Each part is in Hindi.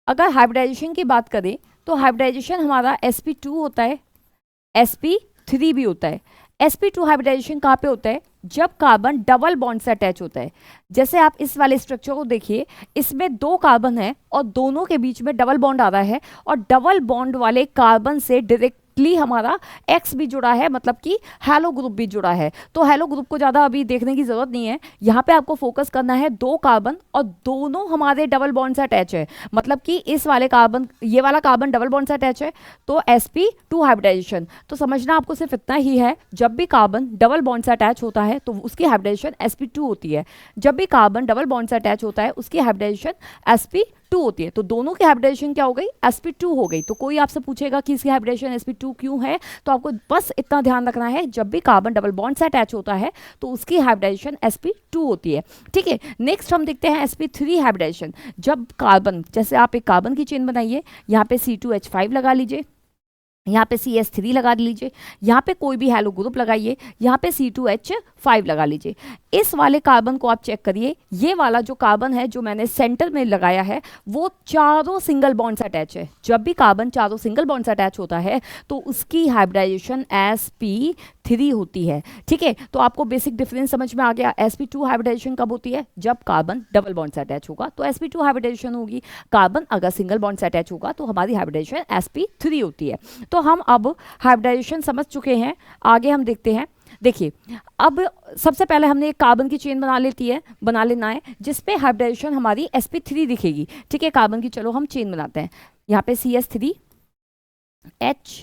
अगर हाइब्रिडाइजेशन की बात करें तो हाइब्रिडाइजेशन हमारा sp2 होता है, sp3 भी होता है। sp2 हाइब्रिडाइजेशन कहाँ पे होता है? जब कार्बन डबल बॉन्ड से अटैच होता है। जैसे आप इस वाले स्ट्रक्चर को देखिए, इसमें 2 कार्बन है और दोनों के बीच में डबल बॉन्ड आ रहा है, और डबल बॉन्ड वाले कार्बन से डायरेक्टली हमारा X भी जुड़ा है, मतलब कि हेलो ग्रुप भी जुड़ा है। तो हेलो ग्रुप को ज़्यादा अभी देखने की जरूरत नहीं है, यहाँ पे आपको फोकस करना है 2 कार्बन और दोनों हमारे डबल बॉन्ड से अटैच है, मतलब कि इस वाले कार्बन, ये वाला कार्बन डबल बॉन्ड से अटैच है, तो sp2 हाइब्रिडाइजेशन। तो समझना आपको सिर्फ इतना ही है, जब भी कार्बन डबल बॉन्ड से अटैच होता है तो उसकी हाइब्रिडाइजेशन sp2 होती है। जब भी कार्बन डबल बॉन्ड से अटैच होता है उसकी हाइब्रिडाइजेशन sp2 होती है। तो दोनों की हाइब्रिडाइजेशन क्या हो गई? sp2 हो गई। तो कोई आपसे पूछेगा कि इसकी हाइब्रिडाइजेशन sp2 क्यों है, तो आपको बस इतना ध्यान रखना है, जब भी कार्बन डबल बॉन्ड से अटैच होता है तो उसकी हाइब्रिडाइजेशन sp2 होती है। ठीक है, नेक्स्ट हम देखते हैं sp3 हाइब्रिडाइजेशन। जब कार्बन, जैसे आप एक कार्बन की चेन बनाइए, यहाँ पे C2H5 लगा लीजिए, यहाँ पे CS3 लगा लीजिए, यहाँ पे कोई भी हेलो ग्रुप लगाइए, यहाँ पे C2H5 लगा लीजिए। इस वाले कार्बन को आप चेक करिए, ये वाला जो कार्बन है जो मैंने सेंटर में लगाया है वो चारों सिंगल बॉन्ड से अटैच है। जब भी कार्बन चारों सिंगल बॉन्ड से अटैच होता है तो उसकी हाइब्रिडाइजेशन sp3 होती है। ठीक है, तो आपको बेसिक डिफरेंस समझ में आ गया। sp2 हाइब्रिडाइजेशन कब होती है? जब कार्बन डबल बॉन्ड से अटैच होगा तो sp2 हाइब्रिडाइजेशन होगी। कार्बन अगर सिंगल बॉन्ड से अटैच होगा तो हमारी हाइब्रिडाइजेशन sp3 होती है। तो हम अब हाइब्रिडाइजेशन समझ चुके हैं, आगे हम देखते हैं। देखिए, अब सबसे पहले हमने एक कार्बन की चेन बना लेना है जिसपे हाइब्रिडाइजेशन हमारी sp3 दिखेगी। ठीक है, कार्बन की चलो हम चेन बनाते हैं। यहाँ पे CS3 H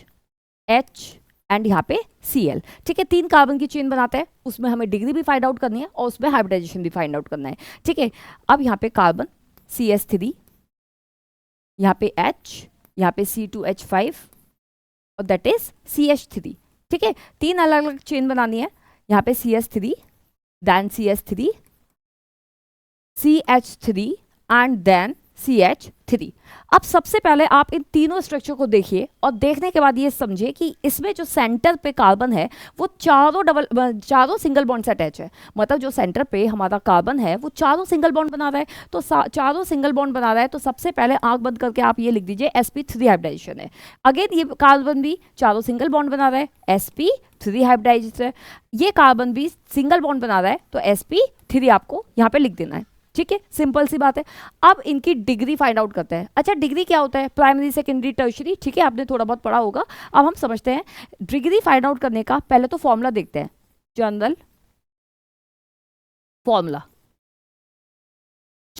एंड यहाँ पे Cl। ठीक है, 3 कार्बन की चेन बनाते हैं, उसमें हमें डिग्री भी फाइंड आउट करनी है और उसमें हाइब्रिडाइजेशन भी फाइंड आउट करना है। ठीक है, अब यहाँ पे कार्बन CS3, यहाँ पे H, यहाँ पे C2H5 और दैट इज CH3। ठीक है, 3 अलग अलग चेन बनानी है। यहाँ पे CS3, then CS3, CH3 and then CH3। अब सबसे पहले आप इन तीनों स्ट्रक्चर को देखिए और देखने के बाद ये समझिए कि इसमें जो सेंटर पे कार्बन है वो चारों सिंगल बॉन्ड से अटैच है। मतलब जो सेंटर पे हमारा कार्बन है वो चारों सिंगल बॉन्ड बना रहा है, तो चारों सिंगल बॉन्ड बना रहा है, तो सबसे पहले आंख बंद करके आप ये लिख दीजिए sp3 हाइब्रिडाइजेशन है। अगेन ये कार्बन भी चारों सिंगल बॉन्ड बना रहा है, sp3 हाइब्रिडाइजेशन है। ये कार्बन भी सिंगल बॉन्ड बना रहा है, तो sp3 आपको यहाँ पे लिख देना है। ठीक है, सिंपल सी बात है। अब इनकी डिग्री फाइंड आउट करते हैं। अच्छा, डिग्री क्या होता है? Primary, secondary, tertiary. ठीक है, आपने थोड़ा बहुत पढ़ा होगा। अब हम समझते हैं डिग्री फाइंड आउट करने का। पहले तो फॉर्मूला देखते हैं, जनरल फॉर्मूला।